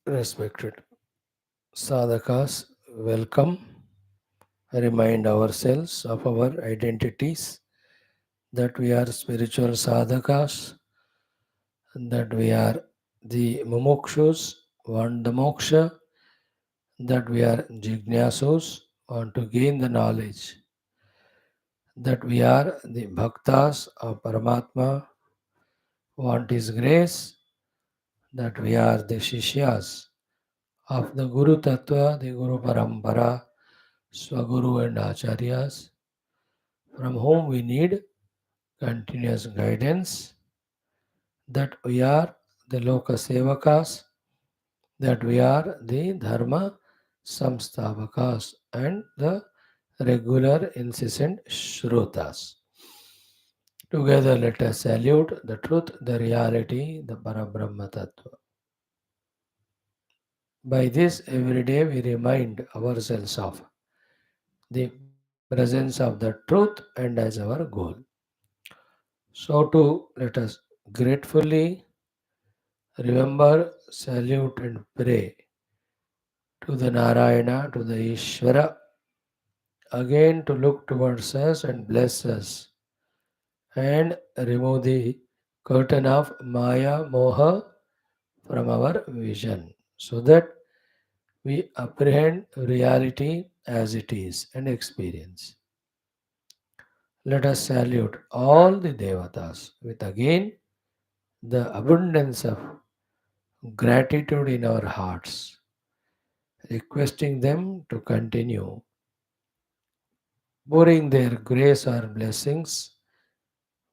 Respected sadhakas, welcome. Remind ourselves of our identities, that we are spiritual sadhakas, that we are the mumukshus, want the moksha, that we are jignasus, want to gain the knowledge, that we are the bhaktas of Paramatma, want his grace, that we are the shishyas of the Guru Tattva, the Guru Parampara, Swaguru and Acharyas, from whom we need continuous guidance, that we are the Loka Sevakas, that we are the Dharma Samstavakas and the regular incessant Shrutas. Together let us salute the truth, the reality, the Parabrahma Tattva. By this, every day we remind ourselves of the presence of the truth and as our goal. So, too, let us gratefully remember, salute, and pray to the Narayana, to the Ishvara, again to look towards us and bless us and remove the curtain of Maya Moha from our vision so that we apprehend reality as it is and experience. Let us salute all the Devatas with again the abundance of gratitude in our hearts, requesting them to continue pouring their grace or blessings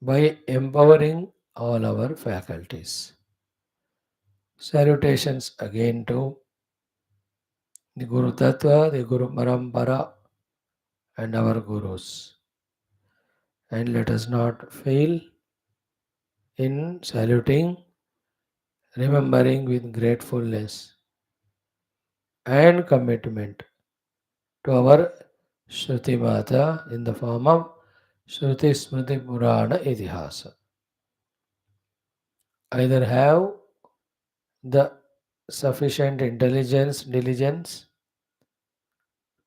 by empowering all our faculties. Salutations again to the Guru Tattva, the Guru Parampara, and our Gurus. And let us not fail in saluting, remembering with gratefulness and commitment to our Shruti Mata in the form of Shruti Smriti Purana Itihasa. Either have the sufficient intelligence, diligence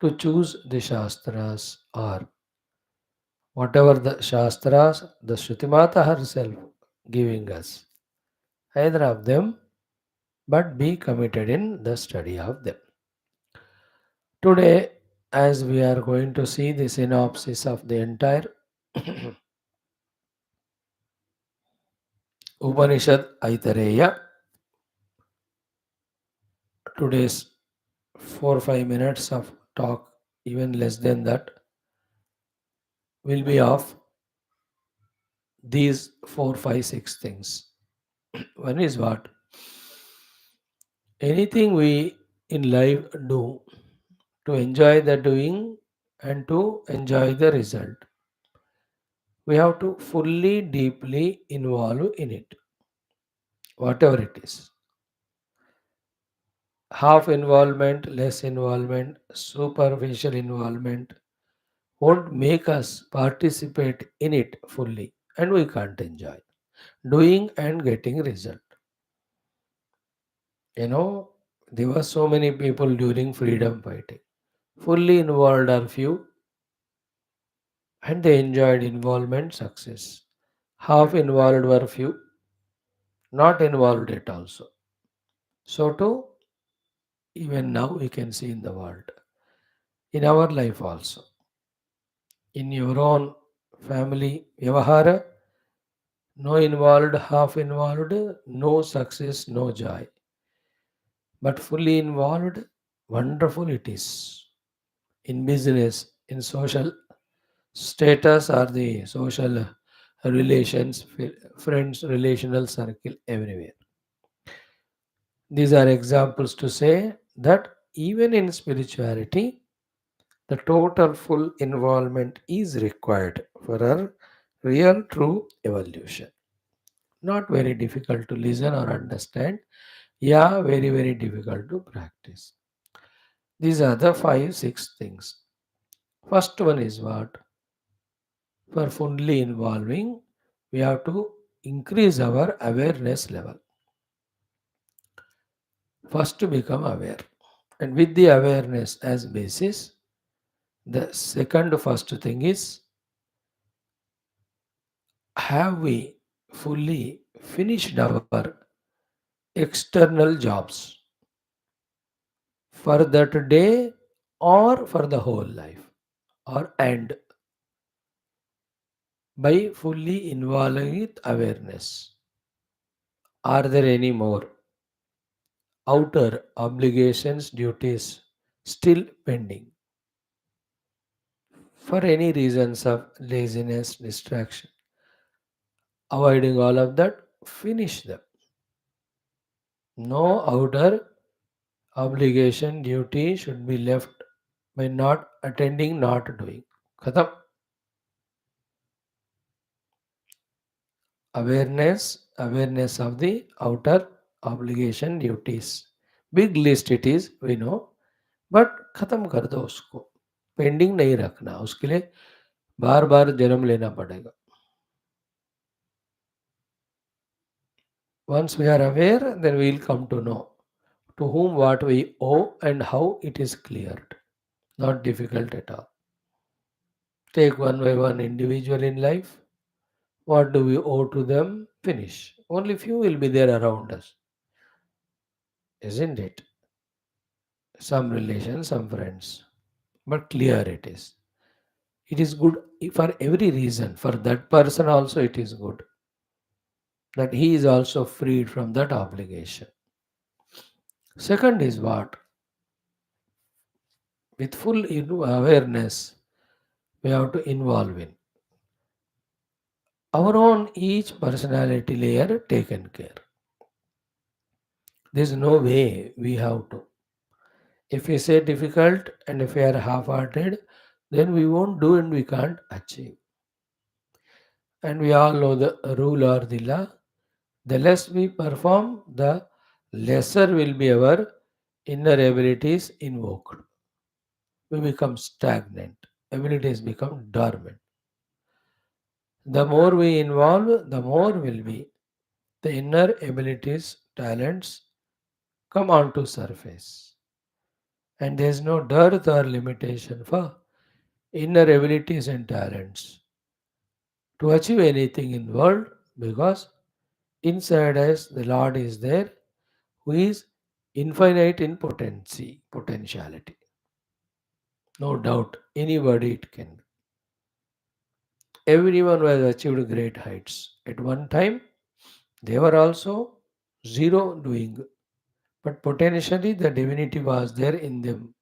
to choose the Shastras or whatever the Shastras, the Shrutimata herself giving us. Either of them, but be committed in the study of them. Today, as we are going to see the synopsis of the entire Upanishad Aitareya, today's 4 or 5 minutes of talk, even less than that, will be of these 4, 5, 6 things. One is what? Anything we in life do to enjoy the doing and to enjoy the result, we have to fully, deeply involve in it, whatever it is. Half involvement, less involvement, superficial involvement won't make us participate in it fully, and we can't enjoy doing and getting result. You know, there were so many people during freedom fighting, fully involved are few, and they enjoyed involvement success. Half involved were few, not involved yet also. So too, even now we can see in the world, in our life also, in your own family, Vyavahara, no involved, half involved, no success, no joy. But fully involved, wonderful it is. In business, in social status or the social relations, friends, relational circle, everywhere. These are examples to say that even in spirituality, the total full involvement is required for a real true evolution. Not very difficult to listen or understand. Yeah, very, very difficult to practice. These are the 5, 6 things. First one is what? For fully involving, we have to increase our awareness level. First to become aware. And with the awareness as basis, the second first thing is, have we fully finished our external jobs for that day or for the whole life? Or and by fully involving with awareness, are there any more outer obligations, duties still pending for any reasons of laziness, distraction? Avoiding all of that, finish them. No outer obligation, duty should be left by not attending, not doing. Khatam. Awareness of the outer obligation, duties. Big list it is, we know, but खत्म कर दो उसको, pending नहीं रखना, उसके लिए बार बार जन्म लेना पड़ेगा. Once we are aware, then we will come to know to whom what we owe and how it is cleared. Not difficult at all. Take one by one individual in life. What do we owe to them? Finish. Only few will be there around us, isn't it? Some relations, some friends. But clear it is. It is good for every reason. For that person also it is good. That he is also freed from that obligation. Second is what? With full awareness, we have to involve in our own each personality layer taken care. There is no way we have to. If we say difficult and if we are half-hearted, then we won't do and we can't achieve. And we all know the rule or the law. The less we perform, the lesser will be our inner abilities invoked. We become stagnant. Abilities become dormant. The more we involve, the more will be the inner abilities, talents come onto surface. And there is no dearth or limitation for inner abilities and talents to achieve anything in world, because inside us the Lord is there who is infinite in potentiality. No doubt, anybody it can be. Everyone who has achieved great heights. At one time, they were also zero doing, but potentially the divinity was there in them.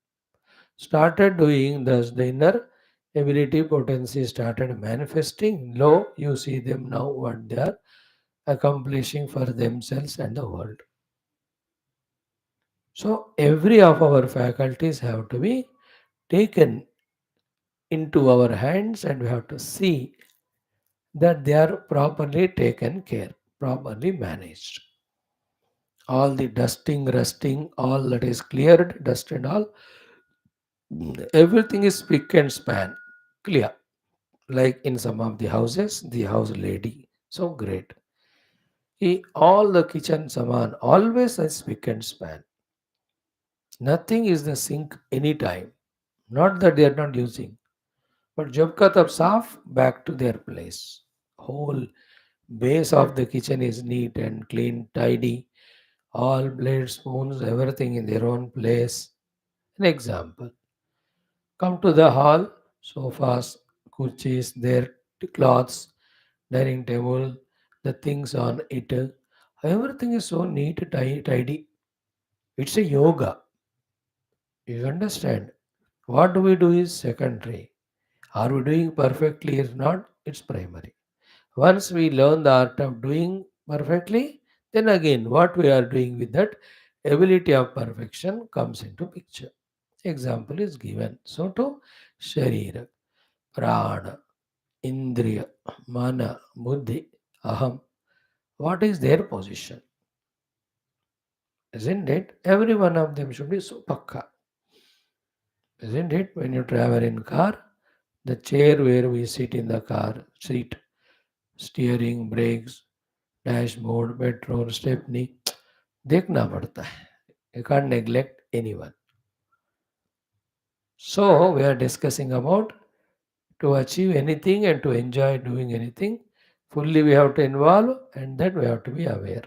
Started doing, thus the inner ability potency started manifesting. Lo, you see them now what they are accomplishing for themselves and the world. So every of our faculties have to be taken into our hands and we have to see that they are properly taken care, properly managed. All the dusting, rusting, all that is cleared, dust and all, everything is spick and span, clear. Like in some of the houses, the house lady, so great. All the kitchen saman always has spick and span. Nothing is the sink anytime. Not that they are not using, but jab ka tab saaf, back to their place. Whole base of the kitchen is neat and clean, tidy. All blades, spoons, everything in their own place. An example. Come to the hall, sofas, kurchis, their cloths, dining table, the things on it. Everything is so neat, tidy. It's a yoga. You understand? What do we do is secondary. Are we doing perfectly or not? It's primary. Once we learn the art of doing perfectly, then again what we are doing with that ability of perfection comes into picture. Example is given. So to Sharira, Prana, Indriya, Mana, Buddhi, Aham. What is their position? Isn't it? Every one of them should be so pakka. Isn't it? When you travel in car, the chair where we sit in the car, seat, steering, brakes, dashboard, petrol, stepney देखना पड़ता है. You can't neglect anyone. So we are discussing about to achieve anything and to enjoy doing anything. Fully we have to involve and that we have to be aware.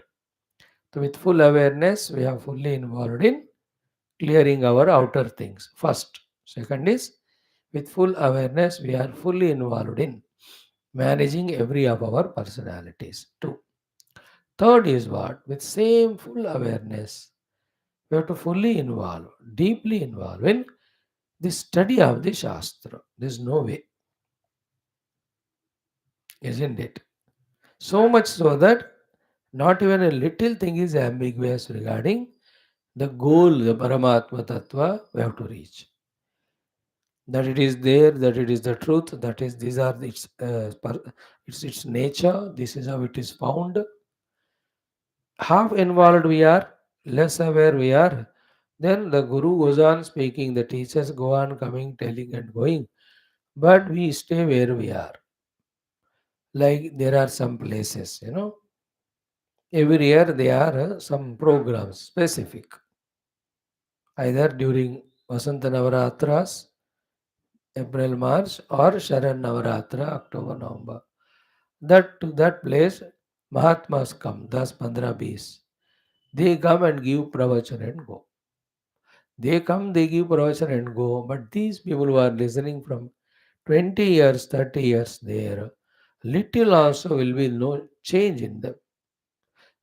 So with full awareness, we are fully involved in clearing our outer things. First. Second is with full awareness, we are fully involved in managing every of our personalities. Two. Third is what? With same full awareness, we have to fully involve, deeply involve in the study of the Shastra. There's no way, isn't it? So much so that not even a little thing is ambiguous regarding the goal, the Paramatma Tattva we have to reach. That it is there, that it is the truth, that is these are its nature, this is how it is found. Half involved we are, less aware we are. Then the Guru goes on speaking, the teachers go on coming, telling and going, but we stay where we are. Like there are some places, every year there are some programs specific, either during Vasanta Navaratras, April, March, or Sharan Navaratra, October, November. That to that place, Mahatmas come, 10, 15, 20. They come and give pravachan and go. They come, they give pravachan and go. But these people who are listening from 20 years, 30 years there, little also will be no change in them.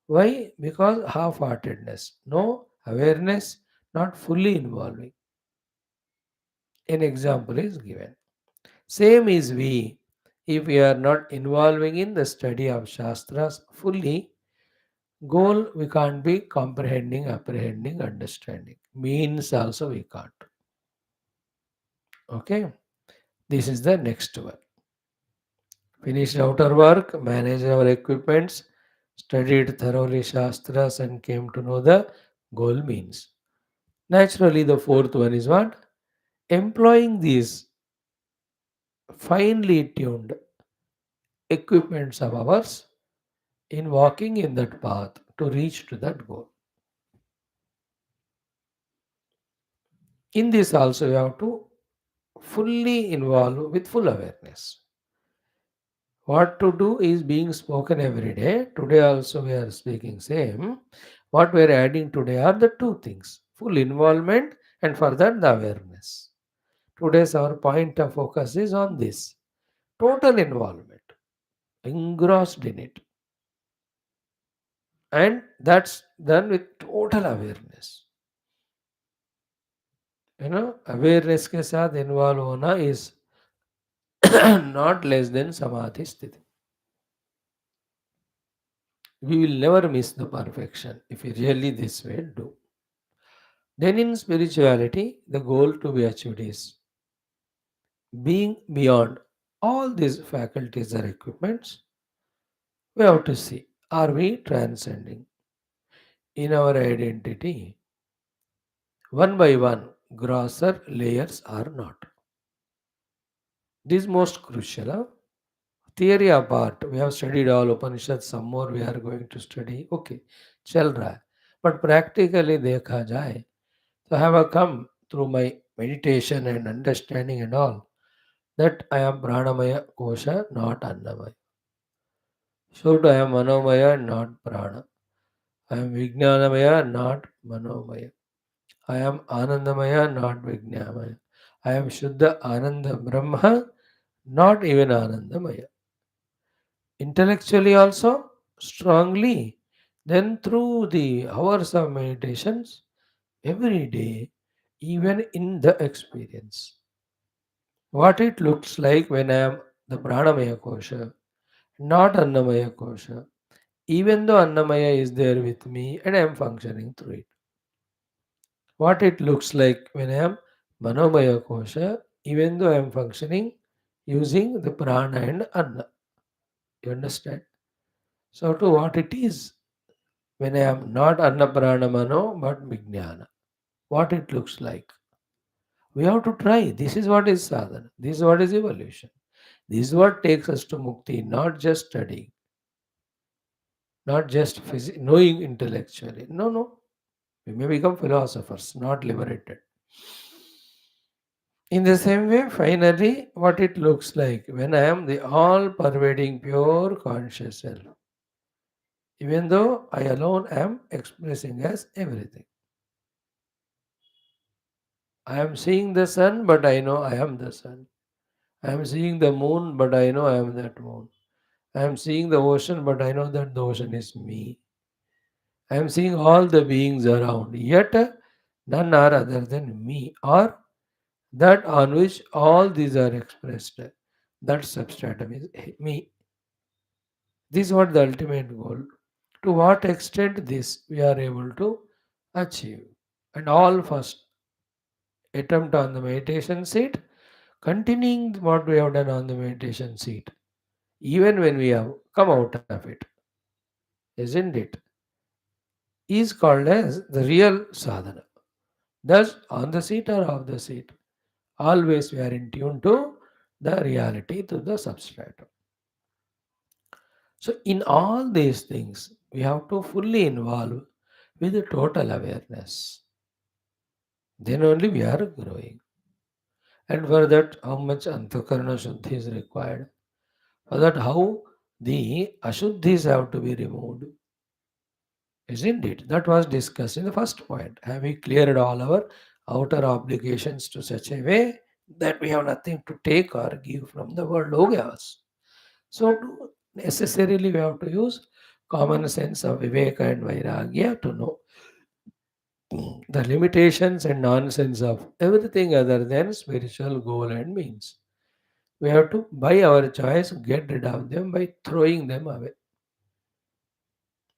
Why? Because half-heartedness, no awareness, not fully involving. An example is given. Same is we. If we are not involving in the study of Shastras fully, goal we can't be comprehending, apprehending, understanding. Means also we can't. Okay. This is the next one. Finished outer work, managed our equipments, studied thoroughly Shastras and came to know the goal means. Naturally, the fourth one is what? Employing these finely tuned equipments of ours in walking in that path to reach to that goal. In this also you have to fully involve with full awareness. What to do is being spoken every day. Today also we are speaking same. What we are adding today are the two things. Full involvement and further the awareness. Today's our point of focus is on this. Total involvement. Engrossed in it. And that's done with total awareness. Awareness के साथ involve होना is not less than samadhi sthiti. We will never miss the perfection if we really this way do. Then in spirituality, the goal to be achieved is being beyond all these faculties or equipments. We have to see, are we transcending in our identity one by one, grosser layers are not. This is most crucial. Theory apart, we have studied all Upanishads, some more we are going to study. Okay, chal raha hai. But practically देखा जाए, so I have come through my meditation and understanding and all that I am Pranamaya Kosha, not Annamaya. So I am Manomaya, not Prana. I am Vijnanamaya, not Manomaya. I am Anandamaya, not Vijnanamaya. I am Shuddha Ananda Brahma, not even Anandamaya. Intellectually also strongly, then through the hours of meditations every day, even in the experience. What it looks like when I am the Pranamaya Kosha, not Annamaya Kosha, even though Annamaya is there with me and I am functioning through it. What it looks like when I am Manomaya Kosha, even though I am functioning using the Prana and Anna. You understand? So, to what it is when I am not Annaprana Mano but Vijnana. What it looks like. We have to try. This is what is sadhana. This is what is evolution. This is what takes us to mukti, not just studying, not just knowing intellectually. No, no. We may become philosophers, not liberated. In the same way, finally, what it looks like when I am the all pervading pure conscious self, even though I alone am expressing as everything. I am seeing the sun, but I know I am the sun. I am seeing the moon, but I know I am that moon. I am seeing the ocean, but I know that the ocean is me. I am seeing all the beings around, yet none are other than me, or that on which all these are expressed. That substratum is me. This is what the ultimate goal. To what extent this we are able to achieve. And all first attempt on the meditation seat, continuing what we have done on the meditation seat, even when we have come out of it, isn't it? Is called as the real sadhana. Thus, on the seat or off the seat, always we are in tune to the reality, to the substratum. So, in all these things, we have to fully involve with the total awareness. Then only we are growing. And for that, how much antakarana shuddhi is required. For that, how the ashuddhis have to be removed. Isn't it? That was discussed in the first point. Have we cleared all our outer obligations to such a way that we have nothing to take or give from the world logas? So, necessarily, we have to use common sense of Viveka and Vairagya to know the limitations and nonsense of everything other than spiritual goal and means. We have to, by our choice, get rid of them by throwing them away.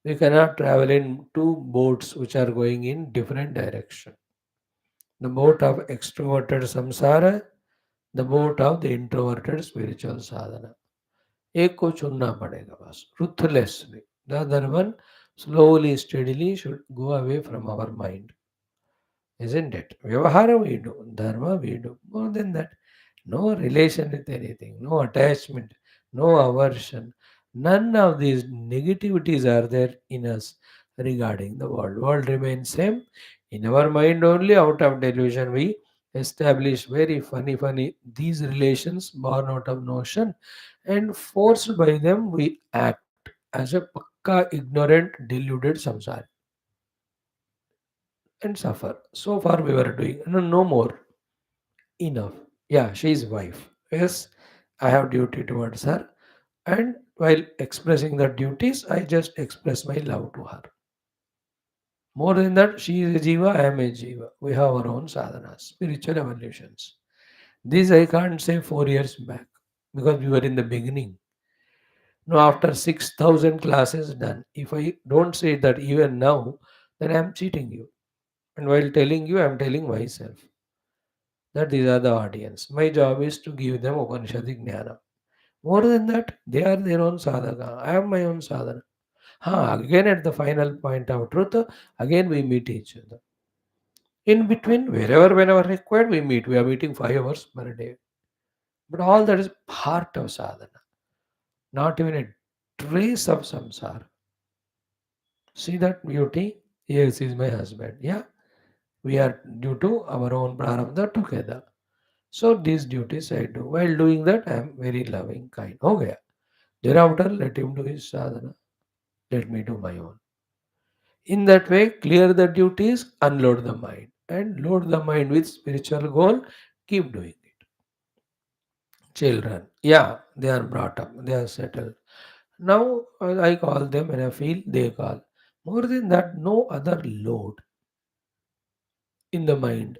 We cannot travel in two boats which are going in different direction. The boat of extroverted samsara, the boat of the introverted spiritual sadhana. एक को चुनना पड़ेगा बस ruthlessly. The other one slowly, steadily should go away from our mind. Isn't it? Vyavahara we do, dharma we do. More than that, no relation with anything, no attachment, no aversion. None of these negativities are there in us regarding the world. World remains same. In our mind only, out of delusion, we establish very funny these relations born out of notion, and forced by them we act as a pakka ignorant deluded samsara and suffer. So far we were doing no, no more. Enough. Yeah, she is wife. Yes, I have duty towards her. And while expressing the duties, I just express my love to her. More than that, she is a jiva, I am a jiva. We have our own sadhanas, spiritual evolutions. This I can't say 4 years back because we were in the beginning. Now, after 6,000 classes done, if I don't say that even now, then I am cheating you. And while telling you, I am telling myself that these are the audience. My job is to give them Upanishadic Jnana. More than that, they are their own sadhaka. I am my own sadhana. Again at the final point of truth, again we meet each other. In between, wherever, whenever required, we meet. We are meeting 5 hours per day. But all that is part of sadhana, not even a trace of samsara. See that beauty? Yes, he is my husband. Yeah, we are due to our own prarabdha together. So these duties I do. While doing that, I am very loving, kind. Okay. Thereafter, let him do his sadhana. Let me do my own. In that way, clear the duties, unload the mind, and load the mind with spiritual goal. Keep doing it. Children, yeah, they are brought up, they are settled. Now I call them and I feel they call. More than that, no other load in the mind.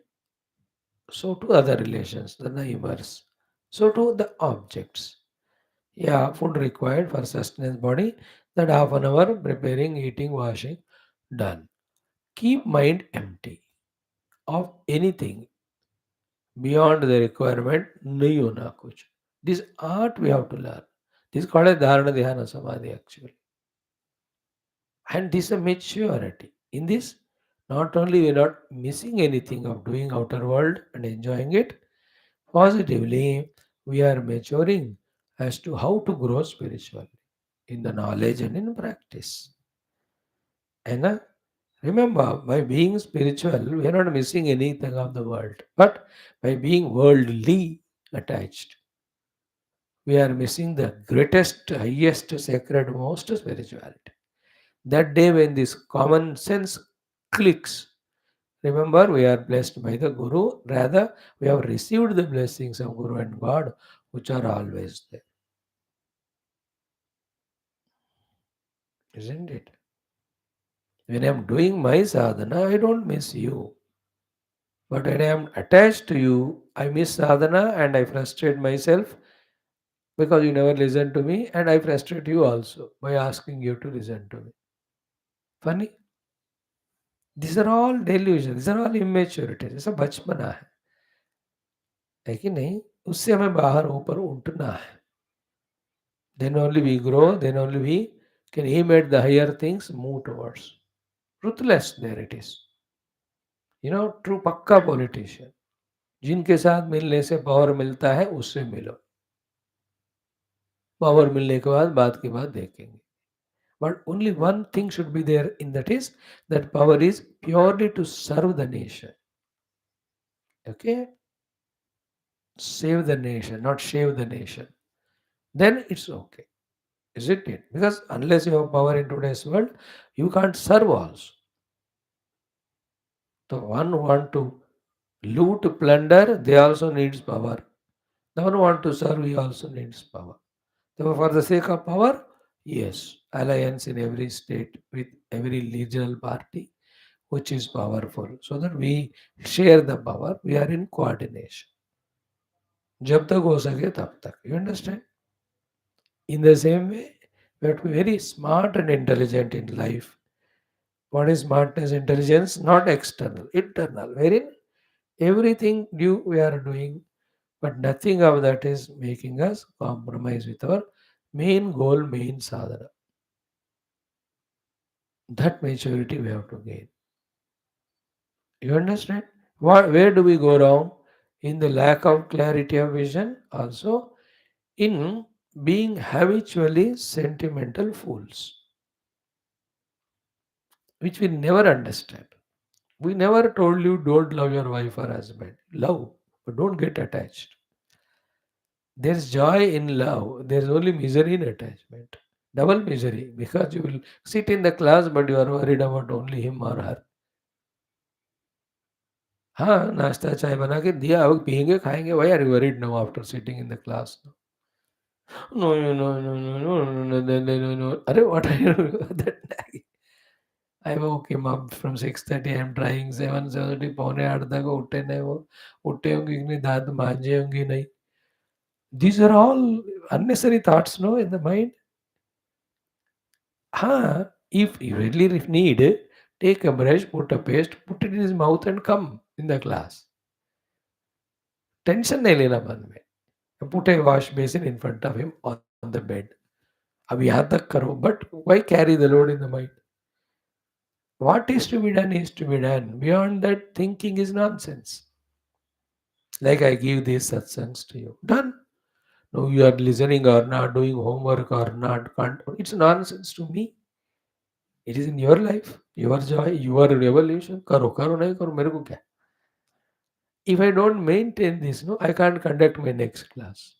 So to other relations, the neighbors. So to the objects. Yeah, food required for sustenance body. That half an hour preparing, eating, washing, done. Keep mind empty of anything beyond the requirement. Nahi hona kuch. This art we have to learn. This is called a dharana dhyana samadhi actually. And this is a maturity. In this, not only we are not missing anything of doing outer world and enjoying it, positively we are maturing as to how to grow spiritually in the knowledge and in practice. है ना? Remember, by being spiritual, we are not missing anything of the world. But by being worldly attached, we are missing the greatest, highest, sacred, most spirituality. That day when this common sense clicks, remember we are blessed by the Guru, rather we have received the blessings of Guru and God, which are always there. Isn't it? When I am doing my sadhana, I don't miss you. But when I am attached to you, I miss sadhana and I frustrate myself because you never listen to me, and I frustrate you also by asking you to listen to me. Funny. These are all delusions, these are all immatuरिटीज, ये सब बचपना है कि नहीं? उससे हमें बाहर ऊपर उठना है. Then only we grow, then only we can aim at the higher things, move towards. Ruthless, there it is. True पक्का politician. जिनके साथ मिलने से पावर मिलता है उससे मिलो. पावर मिलने के बाद बात की बात देखेंगे. But only one thing should be there in that is that power is purely to serve the nation. Okay? Save the nation, not shave the nation. Then it's okay. Isn't it? Because unless you have power in today's world, you can't serve also. The one who want to loot, plunder, they also needs power. The one who want to serve, he also needs power. So for the sake of power, yes, alliance in every state with every regional party which is powerful, so that we share the power, we are in coordination. जब तक हो सके तब तक. You understand? In the same way, we have to be very smart and intelligent in life. What is smartness, intelligence? Not external, internal. Wherein everything new we are doing, but nothing of that is making us compromise with our main goal, main sadhana. That maturity we have to gain. You understand? Where do we go wrong? In the lack of clarity of vision, also in being habitually sentimental fools, which we never understand. We never told you don't love your wife or husband. Love, but don't get attached. There's joy in love, there's only misery in attachment. Double misery, because you will sit in the class but you are worried about only him or her. हाँ, नाश्ता चाय बना के दिया, अब पिएँगे, खाएँगे, why are you worried now after sitting in the class? No, no, no, no, no, no, no, no, no, no, no, no. अरे what are you doing? That day I woke him up from 6:30, I am trying 7:30, पौने 8 तक उठे नहीं वो, उठे होंगे कि नहीं, दाँत मांजे होंगे नहीं. These are all unnecessary thoughts, no, in the mind. If you really need, take a brush, put a paste, put it in his mouth and come in the class. Tension नहीं लेना मन में. Put a wash basin in front of him on the bed. अब यहाँ तक करो, but why carry the load in the mind? What is to be done is to be done. Beyond that, thinking is nonsense. Like I give these satsangs to you. Done. No, you are listening or not, doing homework or not. Can't. It's nonsense to me. It is in your life, your joy, your revolution. करो करो नहीं करो मेरे को क्या? If I don't maintain this, no, I can't conduct my next class.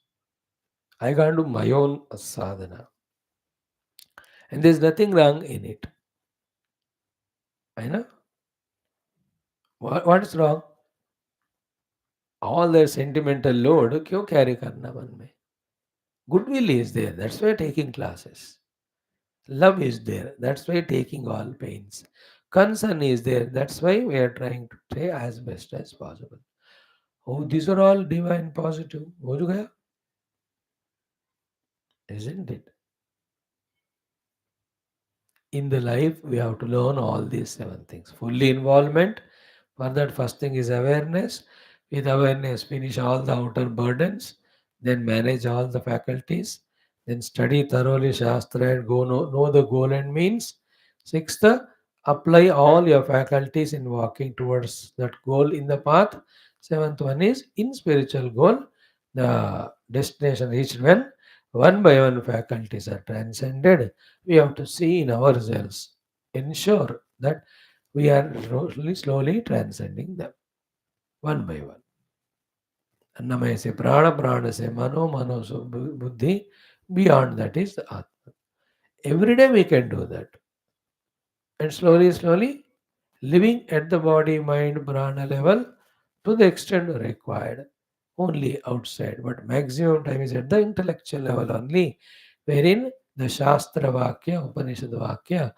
I can't do my own sadhana. And there's nothing wrong in it. I know. What is wrong? All that sentimental load क्यों carry करना मन में? Goodwill is there. That's why taking classes. Love is there. That's why taking all pains. Concern is there. That's why we are trying to stay as best as possible. Oh, these are all divine positive. हो जो गया, isn't it? In the life, we have to learn all these seven things. Fully involvement. For that, first thing is awareness. With awareness, finish all the outer burdens. Then manage all the faculties. Then study thoroughly Shastra and know the goal and means. Sixth, apply all your faculties in walking towards that goal in the path. Seventh one is in spiritual goal, the destination reached when one by one faculties are transcended. We have to see in ourselves, ensure that we are slowly transcending them one by one. Annamaya se prana, prana se mano, mano so buddhi. Beyond that is the Atma. Every day we can do that. And slowly, slowly, living at the body, mind, prana level to the extent required. Only outside, but maximum time is at the intellectual level only, wherein the Shastra Vakya, Upanishad Vakya,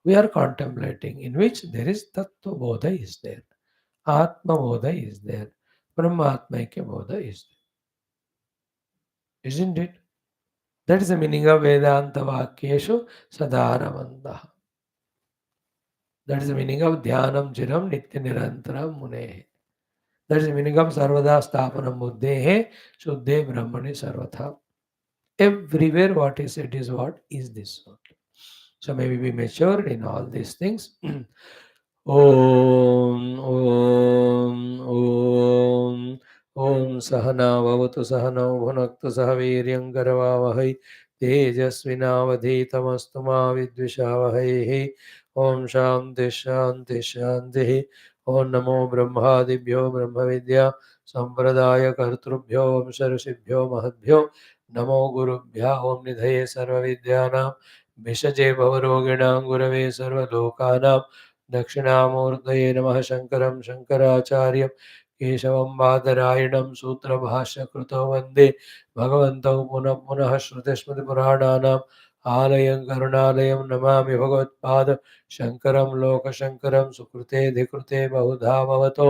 we are contemplating, in which there is Tattva Bodha is there, Atma Bodha is there, Brahmatmaikya Bodha is there. Isn't it? That is the meaning of Vedanta Vakyeshu Sadharamandaha. That is the meaning of Dhyanam Chiram Nitya Nirantaram Mune. That is the meaning of Sarvada Sthapanam Buddhehe Shuddhe Brahmani Sarvatha. Everywhere what is said is what is this only. So maybe we matured in all these things. Om Om Om Sahana Vavatu Sahana Bhunaktu Sahaviryam Karavavahai Tejasvinavadhitamastu Ma Vidvishavahai Om Shanti Shanti Shanti Om Namo Brahmadibhyo Brahma Vidya Sampradaya Kartrubhyo Om Sarusibhyo Mahadbhyo Namo Gurubhya Om Nidhaye Sarva Vidyanam Vishajay Bhavaroginam Gurave Sarva Lokanam दक्षिणामूर्तये नमः शङ्करं शङ्कराचार्यं केशवं बादरायणं सूत्रभाष्यकृतौ वन्दे भगवन्तौ पुनः पुनः श्रुतिस्मृतिपुराणानाम् आलयं करुणालयं नमामि भगवत्पाद शङ्करं लोकशङ्करं सुकृते धिकृते बहुधा भवतो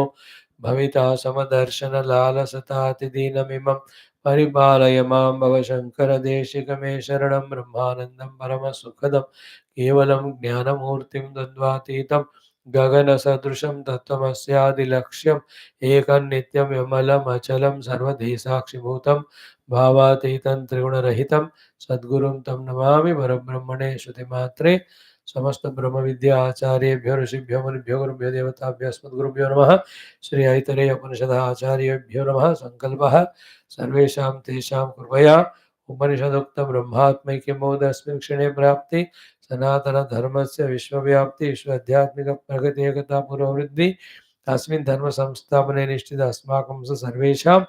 भविता समदर्शनलालसतातिदीनमिमं परिपालय मां भवशङ्करदेशिकमे शरणं ब्रह्मानन्दं परमसुखदं केवलं ज्ञानमूर्तिं द्वन्द्वातीतं गगनसदृशं तत्त्वमस्यादिलक्ष्यम् एकन्नित्यं विमलमचलं सर्वदेशाक्षिभूतं भावातीतं त्रिगुणरहितं सद्गुरुं तं नमामि परब्रह्मणे श्रुतिमात्रे समस्त ब्रह्म विद्या आचार्येभ्यो ऋषिभ्यो मुनिभ्यो गुरुभ्यो देवताभ्यो अस्मद्गुरुभ्यो नमः श्री ऐतरेय उपनिषद आचार्येभ्यो नमः संकल्पः सर्वेषां तेषां कृपया उपनिषदुक्त ब्रह्मात्मैक्यमोदस्मिन् क्षणे प्राप्ति सनातनधर्मस्य विश्वव्याप्ति विश्वाध्यात्मिकप्रगति पुरोवृद्धि तस्मिन् धर्मसंस्थापने निष्ठित अस्माकं सर्वेषां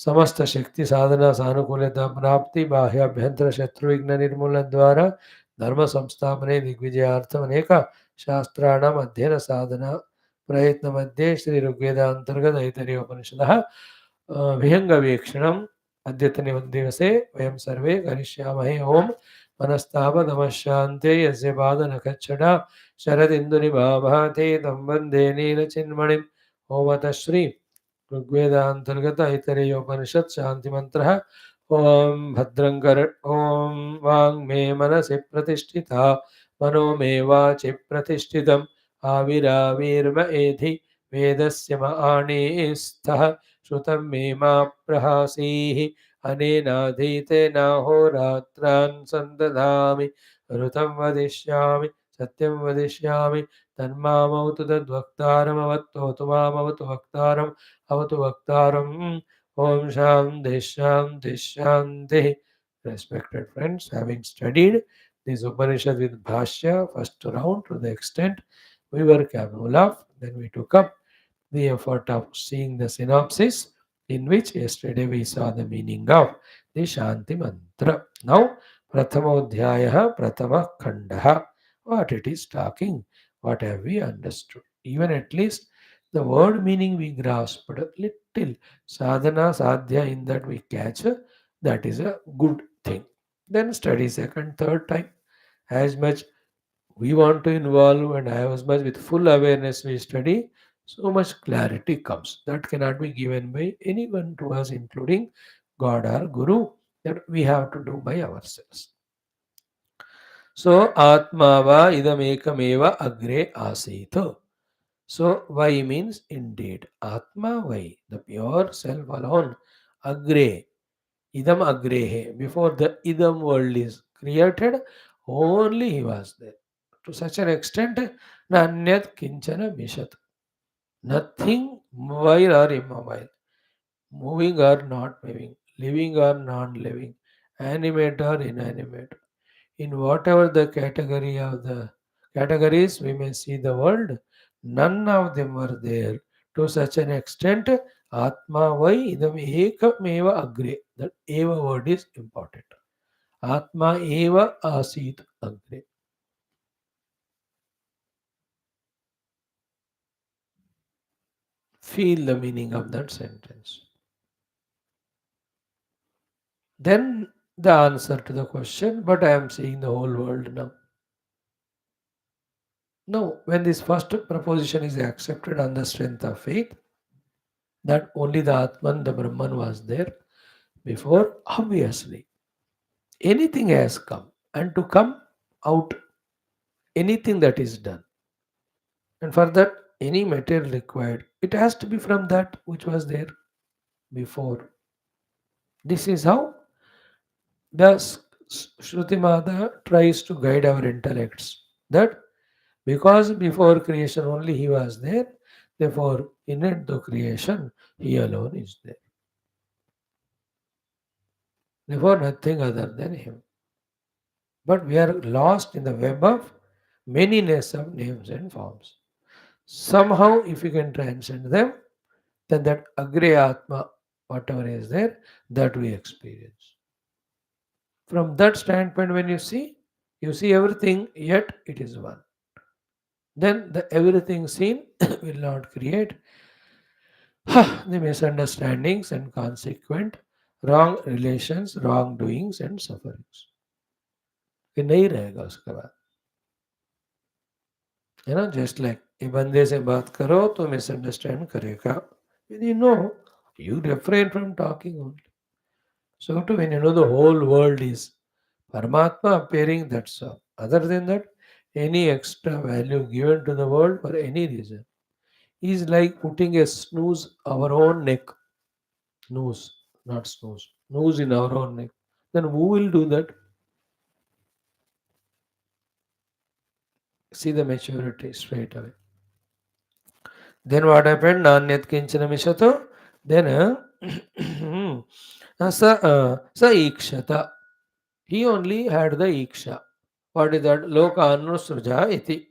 समस्तशक्तिसाधना सानुकूल्यता प्राप्ति बाह्याभ्यन्तरशत्रुविघ्ननिर्मूलनद्वारा धर्मसंस्थापने दिग्विजयार्थम् अनेक शास्त्राणाम् अध्ययनसाधना प्रयत्नमध्ये श्रीऋग्वेदान्तर्गत ऐतरेयोपनिषदः विहङ्गवीक्षणम् अद्यतने दिवसे वयं सर्वे करिष्यामहे। ओम मनस्तापदमशान्ते यस्य पादनखच्छटा शरदिन्दुनिभाभाते तं वन्दे नीलचिन्मणिम्। ओम अतः श्री ऋग्वेदान्तर्गत ऐतरेयोपनिषत् शान्तिमन्त्रः। ॐ भद्रं कर ॐ वाङ् मे मनसि प्रतिष्ठिता मनो मे वाचि प्रतिष्ठितम् आविराविर्म एधि वेदस्य म आणीस्थः श्रुतं मे मा प्रहासीः अनेनाधीतेनाहोरात्रान् सन्दधामि ऋतं वदिष्यामि सत्यं वदिष्यामि तन्मामवतु तद्वक्तारमवत्तोतु मामवतु वक्तारम् अवतु वक्तारम्। Om Shanti Shanti Shanti. Respected friends, having studied this Upanishad with Bhashya, first round to the extent we were capable of, then we took up the effort of seeing the synopsis, in which yesterday we saw the meaning of the Shanti Mantra. Now, Prathamodhyaya Prathama Khandaha. What it is talking, what have we understood? Even at least the word meaning we grasped a little. Sadhana, sadhya, in that we catch, that is a good thing. Then study second, third time. As much we want to involve and as much with full awareness we study, so much clarity comes. That cannot be given by anyone to us, including God or Guru, that we have to do by ourselves. So, Atma va idam ekameva agre asita. So, why means indeed. Atma why, the pure self alone. Agre, idam agrehe. Before the idam world is created, only he was there. To such an extent, nanyat kinchana mishat. Nothing mobile or immobile, moving or not moving, living or non-living, animate or inanimate. In whatever the category of the categories we may see the world, None of them were there to such an extent. Atma vai idam ekameva agre. That eva word is important. Atma eva asit agre. Feel the meaning of that sentence. Then the answer to the question, but I am seeing the whole world now. No, when this first proposition is accepted on the strength of faith, that only the Atman, the Brahman was there before, obviously, anything has come. And to come out, anything that is done. And for that, any material required, it has to be from that which was there before. This is how the Shruti Mata tries to guide our intellects. That because before creation only he was there, therefore in it the creation, he alone is there. Therefore nothing other than him. But we are lost in the web of manyness of names and forms. Somehow, if you can transcend them, then that Agre Atma, whatever is there, that we experience. From that standpoint, when you see everything, yet it is one. Then the everything seen will not create the misunderstandings and consequent wrong relations, wrongdoings and sufferings. ये नहीं रहेगा उसके बाद. You know, just like ये बंदे से बात करो तो misunderstand करेगा. When you know, you refrain from talking only. So too, when you know the whole world is Paramatma appearing, that's all. Other than that, any extra value given to the world for any reason is like putting a snooze our own neck. Noose, not snooze. Noose in our own neck. Then who will do that? See the maturity straight away. Then what happened? Nanyat kinchana mishato. Then sa ikshata. He only had the iksha. What is that? Lokanu sruja iti.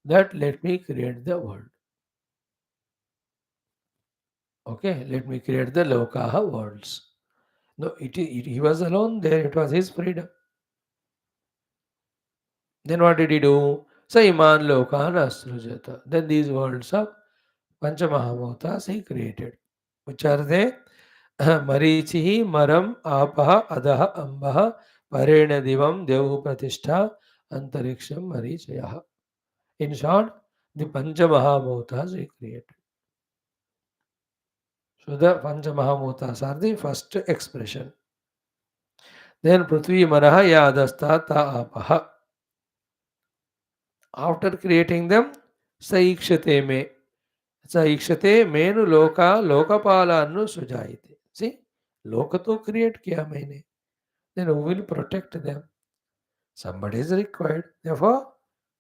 That let me create the world. Okay, let me create the lokaha worlds. No, he was alone there. It was his freedom. Then what did he do? Sa iman lokan asrujata. Then these worlds of Panchamahabhutas he created. Which are they? Marichihi, Maram, Apaha, Adaha, Ambaha, Parena Divam, Devu Pratishtha, Antariksham, Marichayaha. In short, the Panchamahabhutas he created. So the Panchamahabhutas are the first expression. Then Prithvi Manaha Yadastha Ta Apaha. After creating them, Saikshate me. Saikshate menu loka lokapala annu sujayite. See, loka to create kiya maine. Then who will protect them? Somebody is required. Therefore,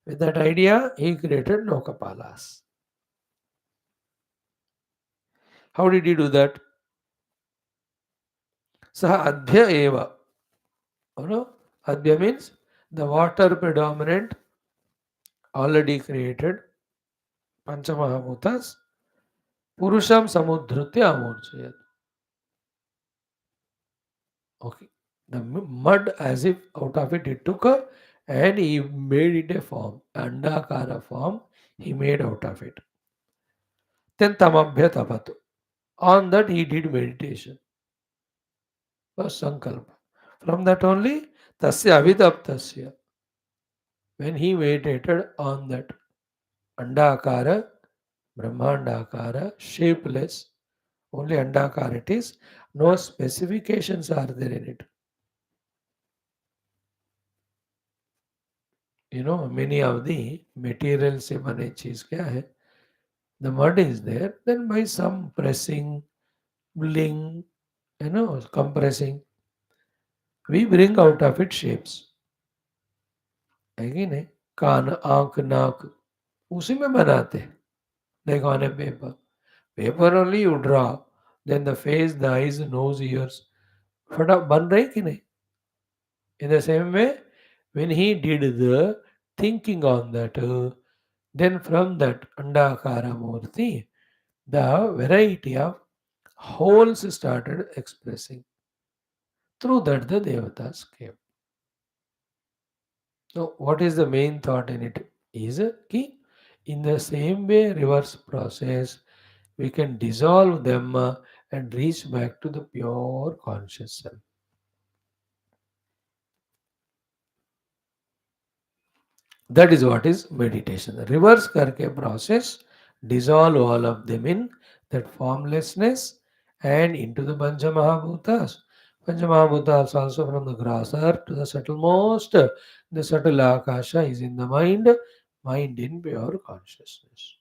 with that idea, he created lokapalas. How did he do that? Saha adhya eva. You know, adhya means the water predominant already created Panchamahabhutas. Purusham samudhrutya amurchayat. Okay. The mud, as if out of it, he took and he made it a form, andakara form, he made out of it. Then tamabhya tapatu. On that he did meditation. Was sankalpa. From that only, tasya avidaptasya. When he meditated on that andakara, brahmandakara, shapeless, only andakara it is, no specifications are there in it. You know, many of the materials से बने चीज क्या है? The mud is there, then by some pressing, pulling, compressing, we bring out of it shapes. है कि नहीं? कान, आंख, नाक, उसी में बनाते हैं. Like on a paper. Paper only you draw. Then the face, the eyes, nose, ears. फटा बन रहे कि नहीं? In the same way, when he did the thinking on that, Then from that Andakara Murti, the variety of wholes started expressing. Through that the devatas came. So what is the main thought in it? Is key. In the same way, reverse process, we can dissolve them and reach back to the pure conscious self. That is what is meditation. Reverse karke process, dissolve all of them in that formlessness and into the Pancha Mahabhutas. Pancha Mahabhutas also from the gross earth to the subtlemost. The subtle Akasha is in the mind, mind in pure consciousness.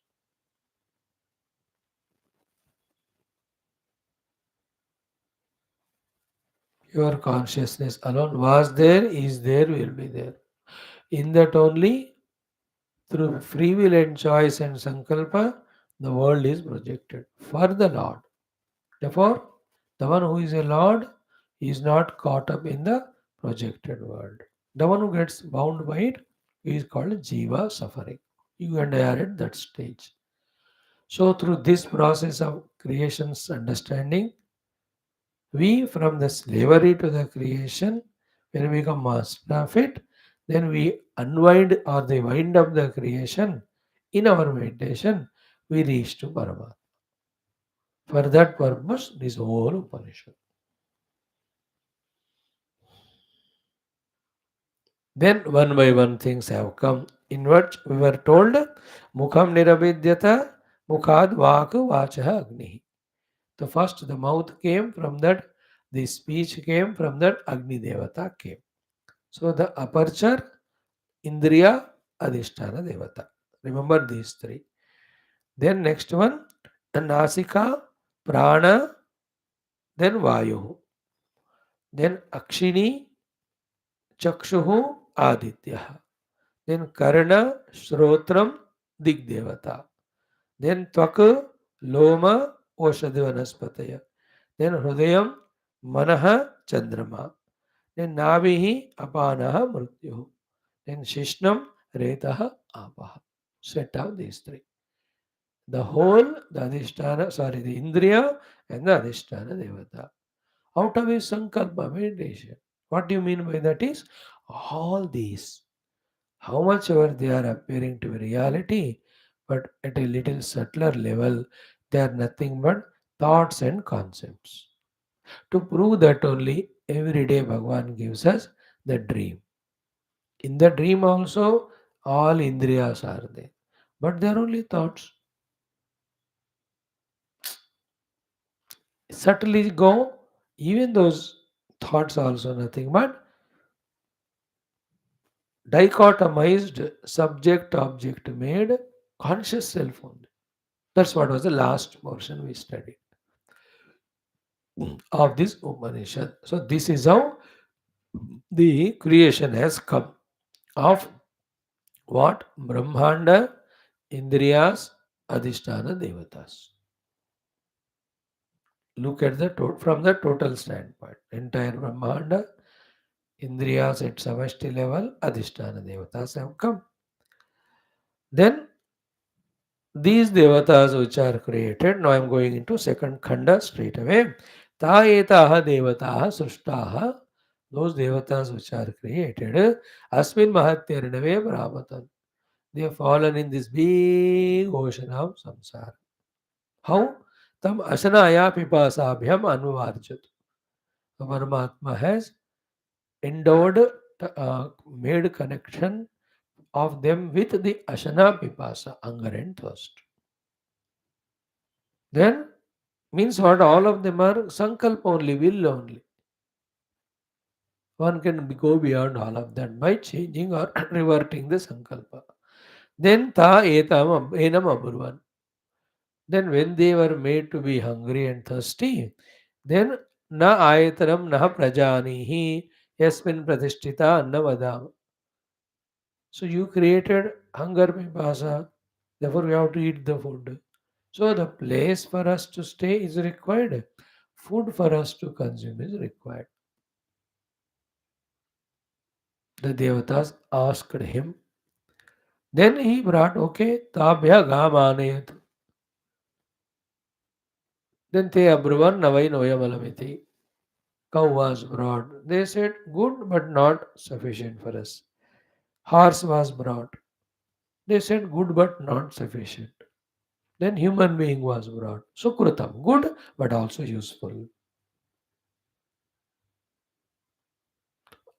Pure consciousness alone was there, is there, will be there. In that only, through free will and choice and sankalpa, the world is projected for the Lord. Therefore, the one who is a Lord is not caught up in the projected world. The one who gets bound by it is called Jiva suffering. You and I are at that stage. So, through this process of creation's understanding, we from the slavery to the creation, when we become master of it, then we unwind or they wind up the creation in our meditation, we reach to Paramatma. For that purpose, this whole Upanishad. Then one by one things have come. In what we were told, Mukham Niravidyata, Mukhad Vak Vachaha Agni. The first, the mouth came from that, the speech came from that, Agni Devata came. So the aperture, Indriya, Adhisthana Devata. Remember these three. Then next one, Nasika, Prana, then Vayu. Then Akshini, Chakshuhu, Aditya. Then Karna, Shrotram, Digdevata. Then Tvaka, Loma, Oshadhi Vanaspataya. Then Hrudayam, Manaha, Chandrama. Then Navihi, Apanaha, Mrityu. Then Shishnam, Retaha, Apaha. Set out these three. The whole, the Adhisthana, sorry, the Indriya and the Adhisthana Devata. Out of his Sankalpa meditation. What do you mean by that is all these. How much ever they are appearing to be reality, but at a little subtler level, they are nothing but thoughts and concepts. To prove that only, every day Bhagavan gives us the dream. In the dream also, all indriyas are there, but they are only thoughts. Subtly go, even those thoughts also nothing but dichotomized subject object made conscious self only. That's what was the last portion we studied of this Upanishad. So this is how the creation has come of what? Brahmanda, Indriyas, Adhisthana, Devatas. Look at the from the total standpoint. Entire Brahmanda, Indriyas at Samashti level, Adhisthana, Devatas have come. Then these devatas which are created, now I am going into second khanda straight away. Ta etaha devataha srushtaha, those devatas which are created, asmin mahatyarnave brahmatan. They have fallen in this big ocean of samsara. How? Tam asanaya pipasabhyam anuvarjat. The Paramatma has endowed, made connection of them with the asana pipasa, hunger and thirst. Then means what? All of them are sankalpa only, will only. One can go beyond all of that by changing or reverting the sankalpa. Then ta etam enam aburvan. Then when they were made to be hungry and thirsty, then na ayataram na prajanihi yasmin pratishtita annavadam. So you created hunger pipasa, therefore we have to eat the food. So the place for us to stay is required. Food for us to consume is required. The devatas asked him. Then he brought, okay, tabhya gamanayat. Then te abruvan navai noyamalamiti. Cow was brought. They said, good but not sufficient for us. Horse was brought. They said, good but not sufficient. Then human being was brought. Sukrutam, good but also useful.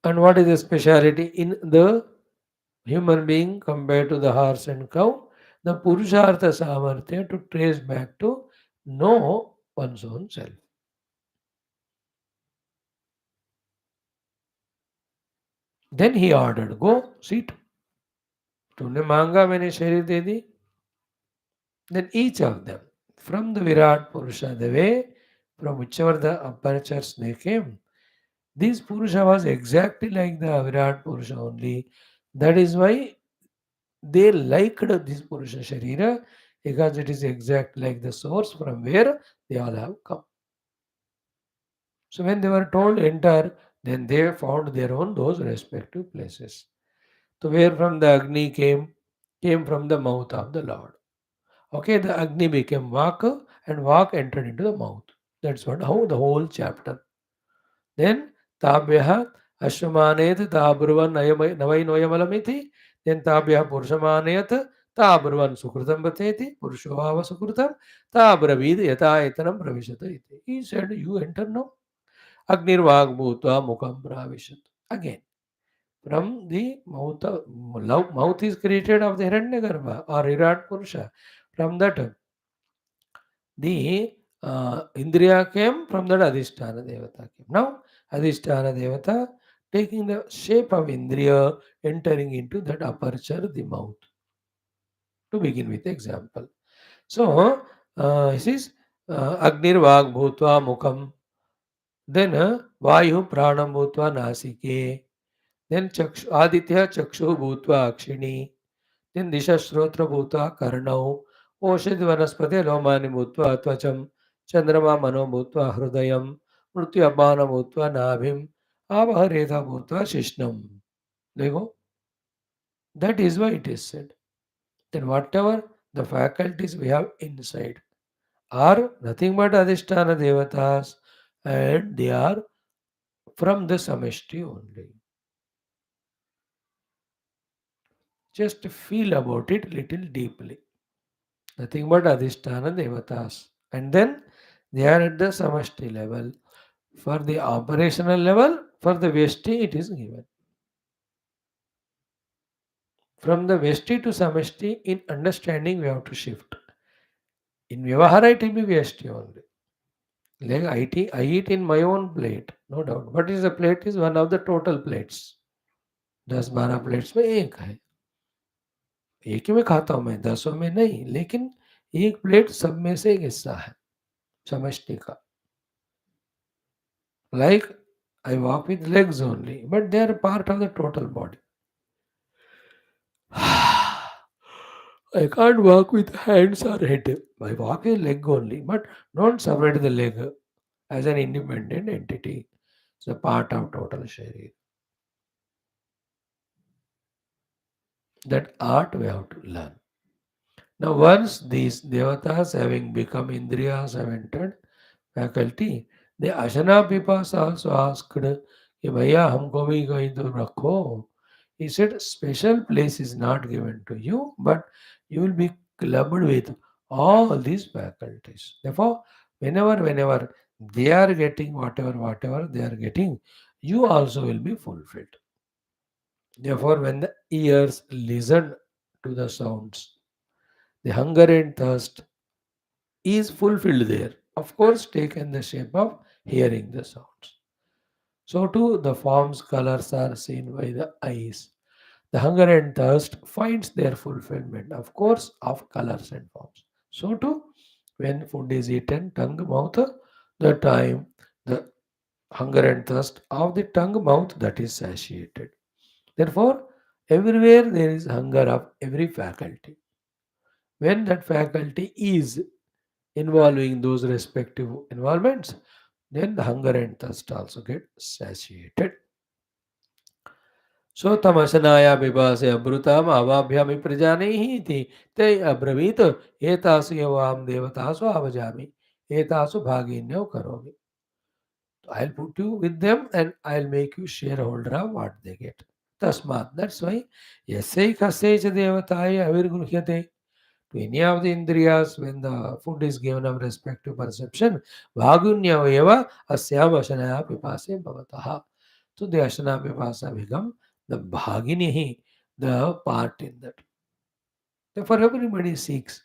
And what is the speciality in the human being compared to the horse and cow? The Purushartha Samarthya to trace back to know one's own self. Then he ordered, go sit. तूने मांगा मैंने शरीर दे दी. Then each of them, from the Virat Purusha, the way from whichever the apertures they came, this Purusha was exactly like the Virat Purusha only. That is why they liked this Purusha Sharira, because it is exact like the source from where they all have come. So when they were told enter, then they found their own those respective places. So where from the Agni came from the mouth of the Lord. Okay, the Agni became Vak and Vak entered into the mouth. That's what how the whole chapter. Then Tabhyaha Ashwamaneth Tabruvan Navai Noyamalamiti. Then Tabhyaha Purushamaneth Tabruvan Sukrutam Bateti Purushova Sukrutam Tabravid Yata Etanam Pravishata iti. He said, you enter now. Agnirvag Bhutva Mukam Pravishat. Again, from the mouth is created of the Hiranyagarbha or Virat Purusha. From that the Indriya came, from that Adhisthana Devata came. Now, Adhisthana Devata taking the shape of Indriya, entering into that aperture, the mouth. To begin with example. So, this is Agnir Vag Bhutva Mukham. Then Vayu Pranam Bhutva Nasike. Then Aditya Chakshu Bhutva Akshini. Then Disha Shrotra Bhuta Karnau, Oshid Vanaspati Lomani Bhutva Tvacham, Chandrama Mano Bhutva Hrudayam, Mrityu Abhana Bhutva Nabhim, Avaharetha Bhutva Shishnam. Lego, that is why it is said. Then whatever the faculties we have inside are nothing but Adhisthana Devatas, and they are from the Samishti only. Just feel about it little deeply. Nothing but Adhisthana Devatas. And then they are at the Samashti level. For the operational level, for the Vesti, it is given. From the Vesti to Samashti, in understanding, we have to shift. In Vyavahara, it will be Vesti only. Like I eat in my own plate, no doubt. But is the plate is one of the total plates. 10-12 plates में एक है. एक ही में खाता हूँ मैं, 10 में नहीं, लेकिन एक प्लेट सब में से एक हिस्सा है समष्टि का. Like I walk with legs only, but they are part of the total body. I can't walk with hands or head. I walk with leg only, but don't separate the leg as an independent entity. It's a part of total Sharir. That art we have to learn. Now, once these devatas having become indriyas have entered faculty, the Ashana Pipas also asked कि भैया हमको भी कहीं तो रखो. He said, special place is not given to you, but you will be clubbed with all these faculties. Therefore, whenever they are getting whatever they are getting, you also will be fulfilled. Therefore, when the ears listen to the sounds, the hunger and thirst is fulfilled there. Of course, taken the shape of hearing the sounds. So too, the forms, colors are seen by the eyes. The hunger and thirst finds their fulfillment, of course, of colors and forms. So too, when food is eaten, tongue, mouth, the time, the hunger and thirst of the tongue, mouth, that is satiated. Therefore, everywhere there is hunger of every faculty. When that faculty is involving those respective involvements, then the hunger and thirst also get satiated. सो तमशनाया पिपासे अमृतम अवाभ्यामि प्रजानीहि इति ते अब्रवीत एतासु यवां देवतासु आवजामि एतासु भागिन्यो करोमि. I'll put you with them and I'll make you shareholder of what they get. Tasmat. That's why yasai kasai cha devatai avirgruhyate. To any of the indriyas, when the food is given of respect to perception, bhagunya eva asyam ashanaya pipase bhavataha. So the ashana pipasa become the bhaginihi, the part in that. Therefore, everybody seeks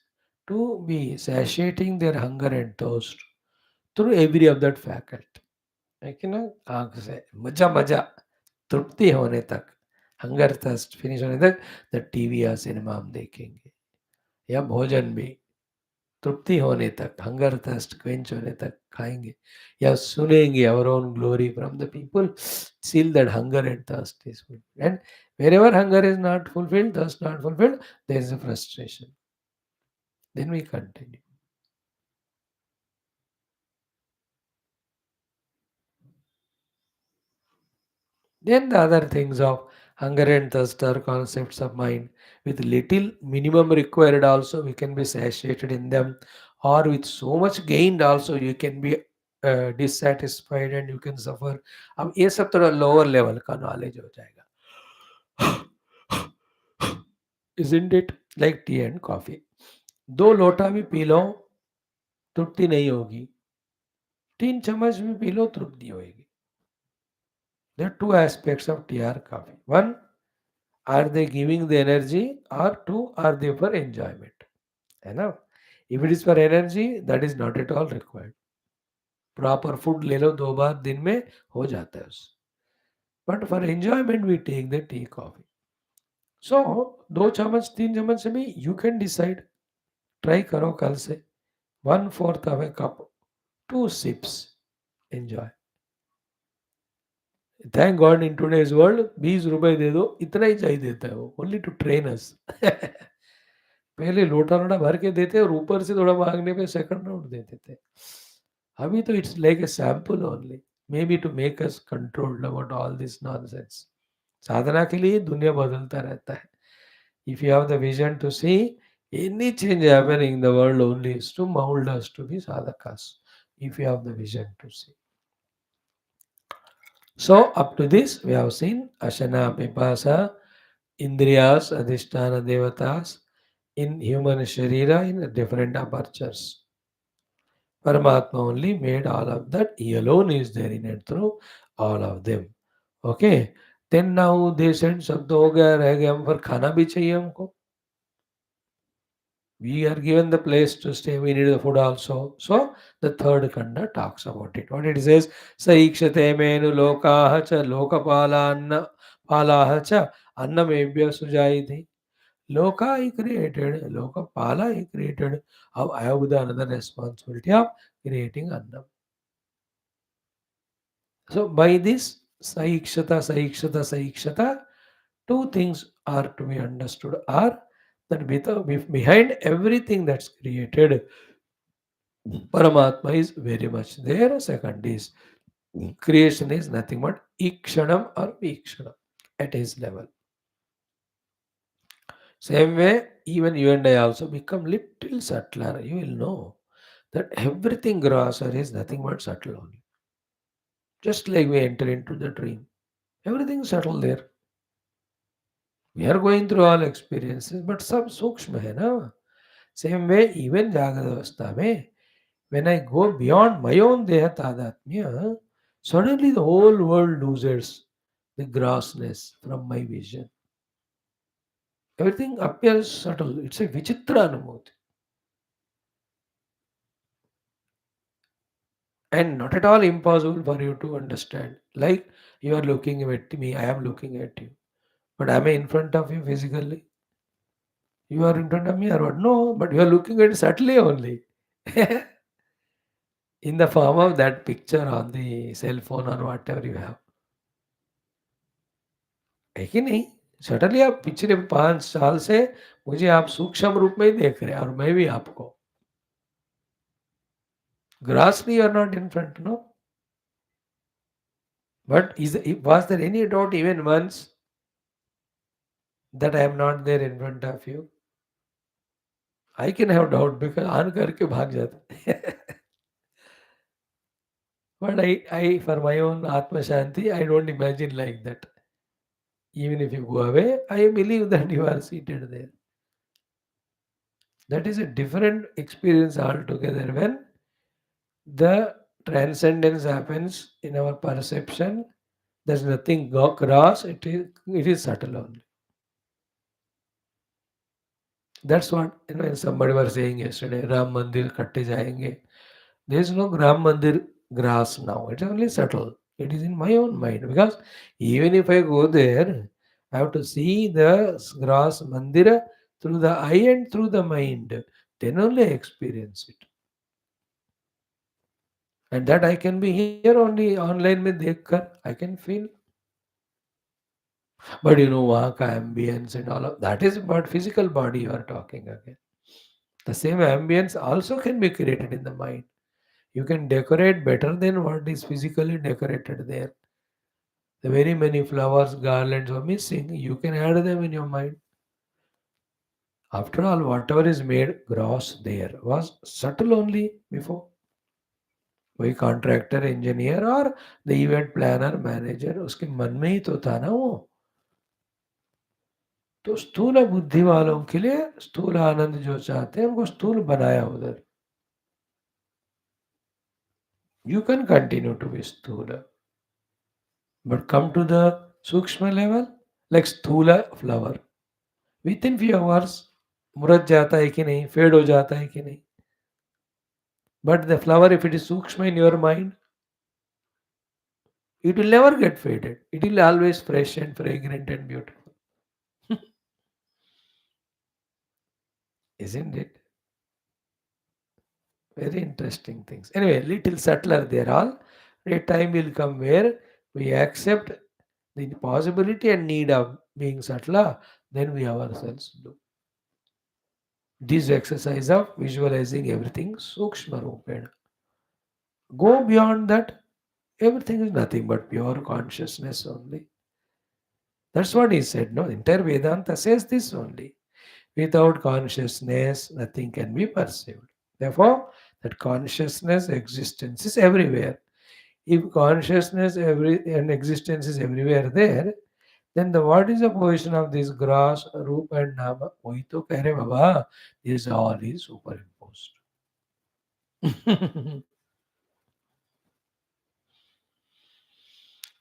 to be satiating their hunger and thirst through every of that faculty. है कि ना? आँख से मज़ा-मज़ा तृप्ति होने तक, hunger thirst finish होने तक the TV या सिनेमा हम देखेंगे या भोजन भी तृप्ति होने तक, हंगर थर्स्ट क्वेंच होने तक खाएँगे या सुनेंगे our own glory from the people till that hunger and thirst is fulfilled. And wherever hunger is not fulfilled, thirst not fulfilled, there is a frustration. Then we continue. Then the other things of hunger and thirst are concepts of mind. With little minimum required also we can be satiated in them, or with so much gained also you can be dissatisfied and you can suffer. अब ये सब थोड़ा lower level का knowledge हो जाएगा. Isn't it? Like tea and coffee. दो लोटा भी पी लो तृप्ति नहीं होगी, तीन चम्मच भी पी लो तृप्ति होगी. There are two aspects of tea or coffee. One, are they giving the energy, or two, are they for enjoyment? है ना? If it is for energy, that is not at all required. Proper food ले लो 2 बार दिन में हो जाता है उससे. But for enjoyment we take the tea coffee. So 2 चम्मच 3 चम्मच से भी you can decide. Try करो कल से. 1/4 of a cup, 2 sips. Enjoy. Thank God in today's world 20 रुपए दे दो इतना ही चाहिए देता है वो. Only to train us. पहले लोटा-लोटा भर के देते और ऊपर से थोड़ा माँगने पे सेकंड राउंड देते थे. अभी तो it's like a sample only, may be to make us controlled about all this nonsense. साधना के लिए दुनिया बदलता रहता है. If you have the vision to see any change happening in the world only is to mold us to be sadhakas, if you have the vision to see. So up to this we have seen ashana pipasa indriyas adhisthana devatas in human sharira in different apertures. Paramatma only made all of that. He alone is there in and through all of them. Okay. Then now they said सब तो हो गया रह गया हम पर खाना भी चाहिए हमको. We are given the place to stay. We need the food also. So the third kanda talks about it. What it says, Saikshate menu lokaha cha lokapala palaha cha annamebhya sujaiti. Loka he created, lokapala he created. Now I have the another responsibility of creating annam. So by this saikshata, two things are to be understood are that behind everything that's created, Paramatma is very much there. Second is creation is nothing but ikshanam or vikshanam at his level. Same way, even you and I also become little subtler. You will know that everything grosser is nothing but subtle only. Just like we enter into the dream, everything is subtle there. We are going through all experiences, but सब सूक्ष्म है ना. Same way, even जागृत अवस्था में, when I go beyond my own deha tadatmya, suddenly the whole world loses the grossness from my vision. Everything appears subtle. It's a vichitra anumoti. And not at all impossible for you to understand. Like you are looking at me, I am looking at you. But am I in front of you physically? You are in front of me or what? No, but you are looking at it subtly only. In the form of that picture on the cell phone or whatever you have. है कि नहीं? Suddenly आप पिछले 5 साल से मुझे आप सूक्ष्म रूप में ही देख रहे हैं और मैं भी आपको. Grossly you are not in front, no? But was there any doubt even once? that I am not there in front of you? I can have doubt because on करके भाग जाते. But for my own Atma Shanti, I don't imagine like that. Even if you go away, I believe that you are seated there. That is a different experience altogether when the transcendence happens in our perception. There's nothing gross, it is subtle only. That's what when somebody was saying yesterday, Ram Mandir katte jayenge. There is no Ram Mandir grass now. It's only subtle. It is in my own mind because even if I go there, I have to see the grass Mandira through the eye and through the mind. Then only I experience it. And that I can be here only online में देखकर I can feel. But वहाँ का ambience and all of that is about physical body you are talking again. The same ambience also can be created in the mind. You can decorate better than what is physically decorated there. The very many flowers, garlands are missing. You can add them in your mind. After all, whatever is made gross there was subtle only before. वही contractor engineer और the event planner manager उसके मन में ही तो था ना वो. तो स्थूल बुद्धि वालों के लिए स्थूल आनंद जो चाहते हैं उनको स्थूल बनाया उधर. You can continue to be sthula, but come to the sukshma level, like sthula flower. Within few hours, मुरझ जाता है कि नहीं, फेड हो जाता है कि नहीं. But the flower, if it is sukshma in your mind, it will never get faded. It will always fresh and fragrant and beautiful. Isn't it? Very interesting things. Anyway, little subtler there all. A time will come where we accept the possibility and need of being subtler, then we ourselves do. This exercise of visualizing everything sukshma rupena. Go beyond that, everything is nothing but pure consciousness only. That's what he said. No, entire Vedanta says this only. Without consciousness, nothing can be perceived. Therefore, that consciousness existence is everywhere. If consciousness and existence is everywhere there, then what is the position of this grass, roop and nama? वही तो कह रहे बाबा, this all is superimposed.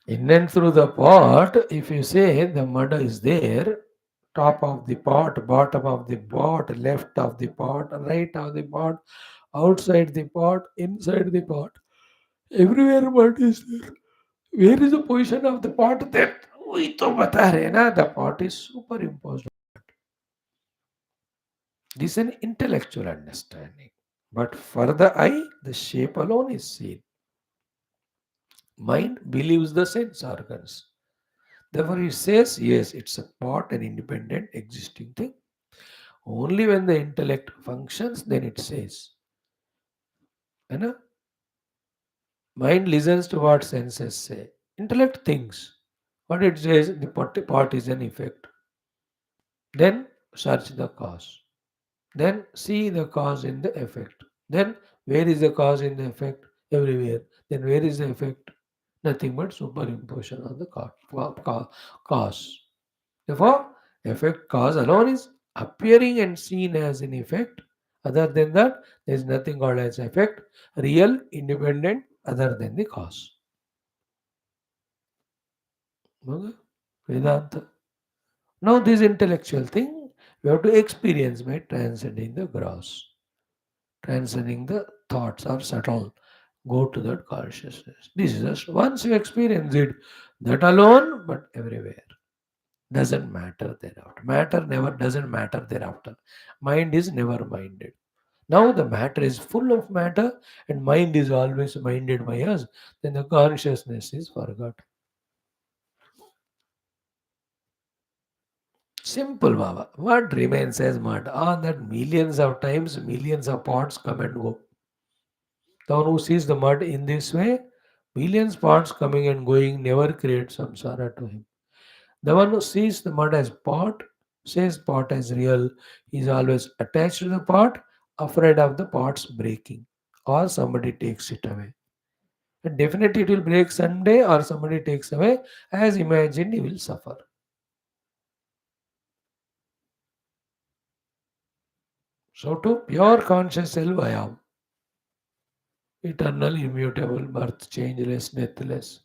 In and through the pot, if you say the mud is there, top of the pot, bottom of the pot, left of the pot, right of the pot, outside the pot, inside the pot, everywhere mud is there. Where is the position of the pot there? वही तो बता रहे हैं ना, the pot is superimposed. This is an intellectual understanding. But for the eye, the shape alone is seen. Mind believes the sense organs. Therefore, he says, yes, it's a part, an independent existing thing. Only when the intellect functions, then it says. You know? Mind listens to what senses say. Intellect thinks. What it says, the part is an effect. Then search the cause. Then see the cause in the effect. Then where is the cause in the effect? Everywhere. Then where is the effect? Nothing but superimposition of the cause. Therefore, effect cause alone is appearing and seen as an effect. Other than that, there is nothing called as effect, real, independent, other than the cause. Okay? Vedanta. Now, this intellectual thing, we have to experience by transcending the gross, transcending the thoughts or subtle. Go to that consciousness. This is just once you experience it, that alone, but everywhere. Doesn't matter thereafter. Matter never doesn't matter thereafter. Mind is never minded. Now the matter is full of matter and mind is always minded by us. Then the consciousness is forgot. Simple Baba. What remains as mud? Ah, that millions of times, millions of parts come and go. The one who sees the mud in this way, millions parts coming and going never creates samsara to him. The one who sees the mud as pot, says pot as real, he is always attached to the pot, afraid of the pot's breaking or somebody takes it away. And definitely it will break someday or somebody takes away. As imagined, he will suffer. So to pure conscious self I am, eternal, immutable, birth, changeless, deathless.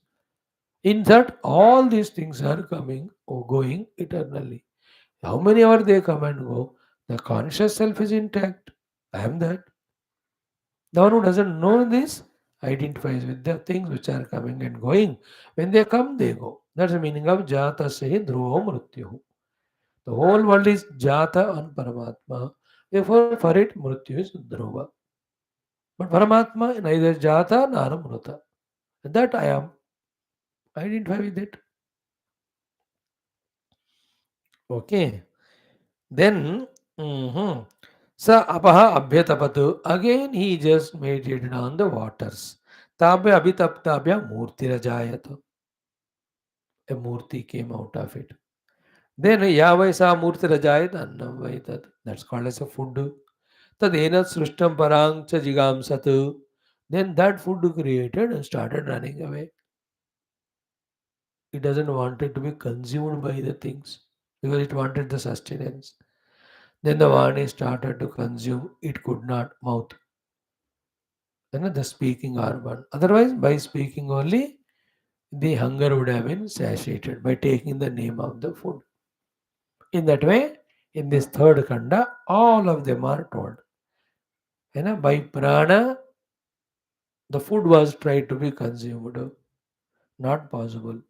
In that, all these things are coming or going eternally. How many hours they come and go, the conscious self is intact. I am that. The one who doesn't know this identifies with the things which are coming and going. When they come, they go. That's the meaning of Jata Sahi Dhruva Mrityu. The whole world is Jata and Paramatma. Therefore, for it, Mrityu is Dhruva. But Paramatma neither Jata nor Mruta. That I am. Identify with it. Okay. Then, mhm. Sa apaha abhyatapatu. Again, he just meditated on the waters. Tabhya abhitaptabhya murtirajayata. A murti came out of it. Then Yavaisa Murti Rajayat Annam Vaitat. That's called as a food. Tadena Srushtam Parang Cha Jigam Satu. Then that food created and started running away. It doesn't want it to be consumed by the things because it wanted the sustenance. Then the Vani started to consume. It could not mouth. Then the speaking organ. Otherwise, by speaking only, the hunger would have been satiated by taking the name of the food. In that way, in this third kanda, all of them are told. By prana, the food was tried to be consumed. Not possible.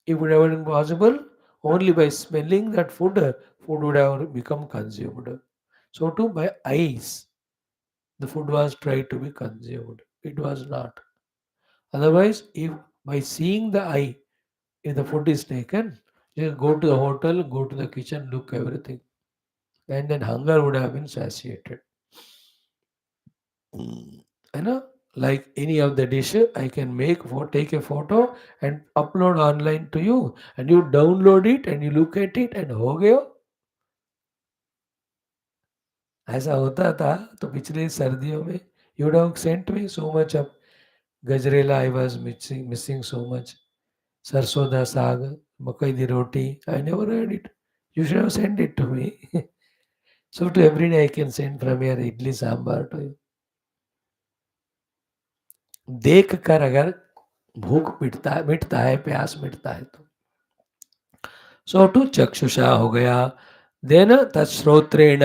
If it would have been possible, only by smelling that food would have become consumed. So too by eyes, the food was tried to be consumed. It was not. Otherwise, if by seeing the eye, if the food is taken, just go to the hotel, go to the kitchen, look everything. And then hunger would have been satiated. You know, like any of the dish, I can take a photo and upload online to you, and you download it and you look at it and हो गए हो. ऐसा होता था तो पिछले सर्दियों में you would have sent me so much of gajrela. I was missing so much. सरसों दा साग, मकई दी roti. I never had it. You should have sent it to me. So to every day I can send from here idli sambar to you. देख कर अगर भूख मिटता है प्यास मिटता है तो सो टू चक्षुषा हो गया. देन तत्श्रोत्रेण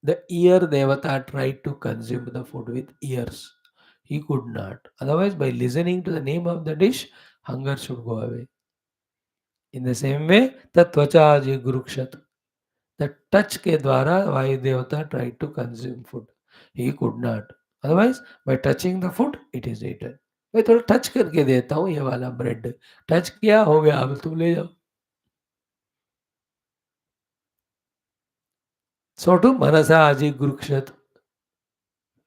द ईयर देवता tried to consume the food with ears. He could not. Otherwise, by listening to the name of the dish, hunger should go away. In the same way, तत्वचा जिगुरुक्षत. The touch के द्वारा वायु देवता tried to consume food. He could not. Otherwise, by touching the food, it is eaten. मैं थोड़ा touch करके देता हूँ ये वाला ब्रेड. टच किया हो गया, अब तुम ले जाओ. So to manasa aji gurukshat.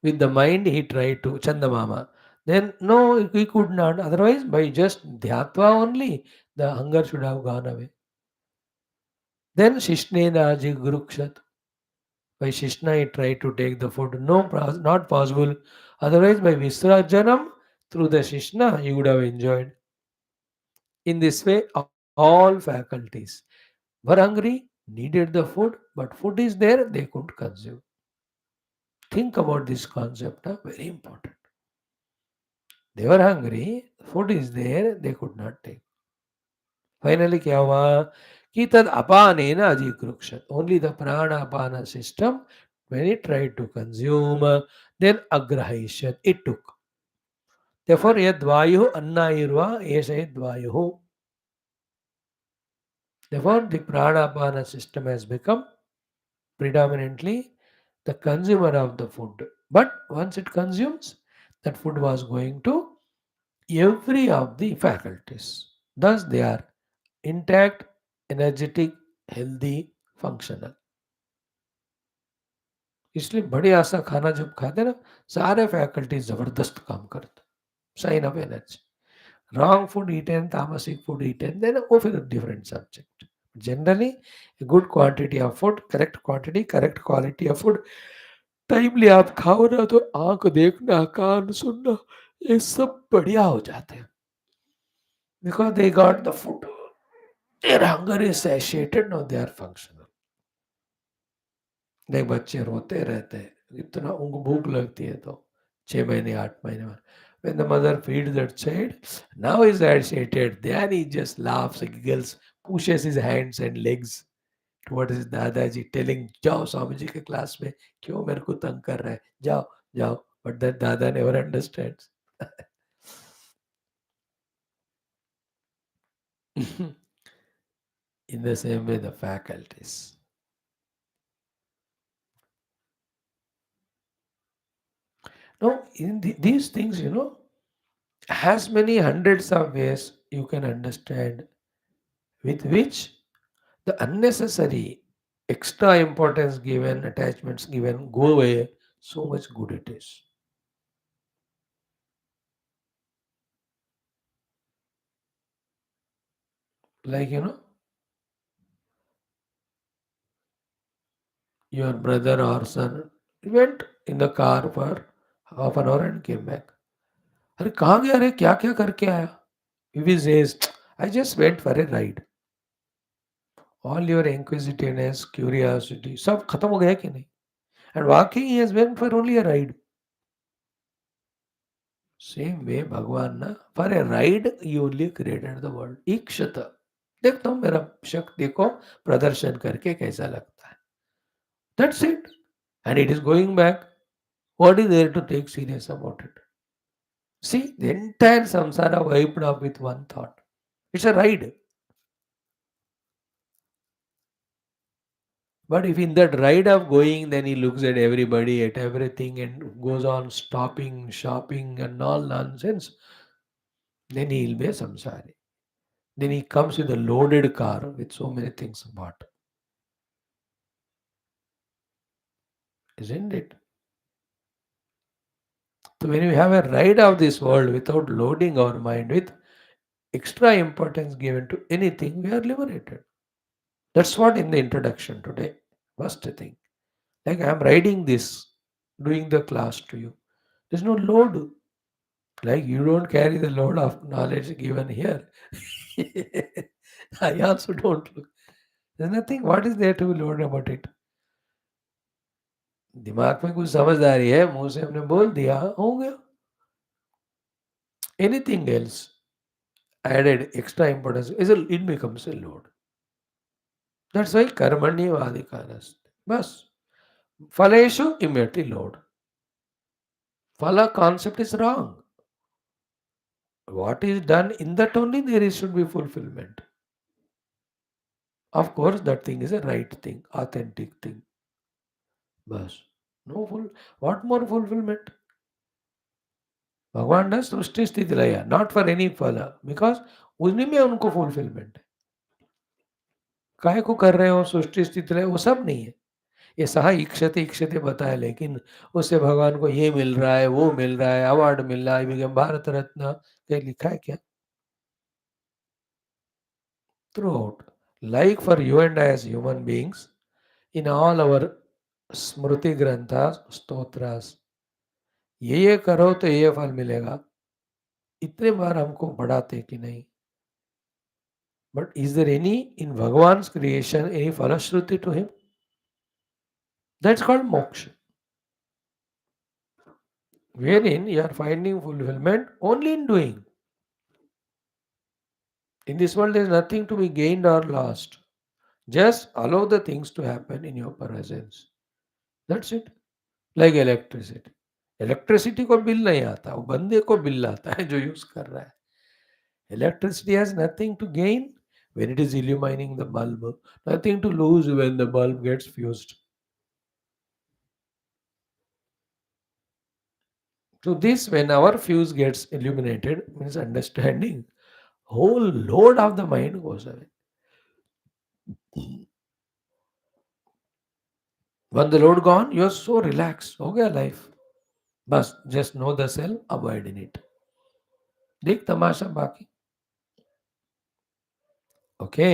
With the mind he tried to Chandamama. Then no, he could not. Otherwise, by just dhyatva only, the hunger should have gone away. Then Shishnena aji gurukshat. By Shishna he tried to take the food. No, not possible. Otherwise, by Visrajanam, through the Shishna, he would have enjoyed. In this way, all faculties were hungry, needed the food, but food is there, they could consume. Think about this concept, very important. They were hungry, food is there, they could not take. Finally, क्या हुआ कि तद अपानेन अधिकृक्षत. Only the prana apana system, when it tried to consume, then agrahishit, it took. Therefore, yad vayu annayirva esha yad vayu. Therefore, the prana apana system has become predominantly the consumer of the food. But once it consumes, that food was going to every of the faculties. Thus, they are intact, energetic, healthy, functional. इसलिए बढ़िया सा खाना जब खाते ना सारे faculties जबरदस्त काम करते. Sign of energy. Wrong food eaten, तामसिक फूड ईटन, देन वो फिर different subject. Generally, a good quantity of food, correct quantity, correct quality of food, timely आप खाओ ना तो आंख देखना कान सुनना ये सब बढ़िया हो जाते हैं because they got the food. Their hunger is satiated, now they are functional. देख बच्चे रोते रहते हैं इतना उनको भूख लगती है तो 6 महीने 8 महीने में when the mother feeds that child, now he's satiated, then he just laughs, giggles, pushes his hands and legs towards his दादाजी telling जाओ स्वामी जी के क्लास में क्यों मेरे को तंग कर रहा है जाओ जाओ but that dada never understands. In the same way the faculties. Now, in these things, has many hundreds of ways you can understand with which the unnecessary extra importance given, attachments given go away, so much good it is. Like, your brother or son went in the car for half an hour and came back. अरे कहाँ गया रे क्या क्या करके आया? If he says, I just went for a ride. All your inquisitiveness, curiosity, सब खत्म हो गया कि नहीं? And walking he has went for only a ride. Same way भगवान ना for a ride he only created the world. ईक्षत देखता हूँ मेरा शक्ति को प्रदर्शन करके कैसा लगता है. That's it. And it is going back. What is there to take serious about it? See, the entire samsara wiped off with one thought. It's a ride. But if in that ride of going, then he looks at everybody, at everything, and goes on stopping, shopping, and all nonsense, then he'll be a samsari. Then he comes with a loaded car with so many things bought. Isn't it? So when we have a ride of this world without loading our mind with extra importance given to anything, we are liberated. That's what in the introduction today. First thing. Like I am riding this, doing the class to you. There's no load. Like you don't carry the load of knowledge given here. I also don't look. There's nothing. What is there to be loaded about it? दिमाग में कुछ समझदारी है मुंह से हमने बोल दिया हो गया anything else added extra importance is it becomes a load. That's why कर्मण्येवाधिकारस्ते बस फलेषु immediately load. Phala concept is wrong. What is done in that only there is should be fulfillment. Of course, that thing is a right thing, authentic thing. Bas. No full. What more fulfillment? भगवान ने सृष्टि स्थिति लाया not for any फल because उन्हीं में उनको fulfilment है काहे को कर रहे हो सृष्टि स्थिति लाया वो सब नहीं है ये सहा इक्षते इक्षते बताया लेकिन उससे भगवान को ये मिल रहा है वो मिल रहा है अवार्ड मिल रहा है भारत रत्न कहीं लिखा है क्या throughout like for you and I as human beings in all our smriti granthas stotras ये करो तो ये फल मिलेगा इतने बार हमको बढ़ाते कि नहीं but is there any in Bhagwan's creation any phalashruti to him that's called moksha wherein you are finding fulfillment only in doing. In this world, there is nothing to be gained or lost. Just allow the things to happen in your presence. That's it. Like electricity. Electricity को bill नहीं आता वो बंदे को bill आता है जो use कर रहा है electricity has nothing to gain when it is illumining the bulb nothing to lose when the bulb gets fused so this when our fuse gets illuminated means understanding whole load of the mind goes away when the load gone you are so relaxed हो गया life बस just know the self abide in it देख तमाशा बाकी okay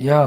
Yeah,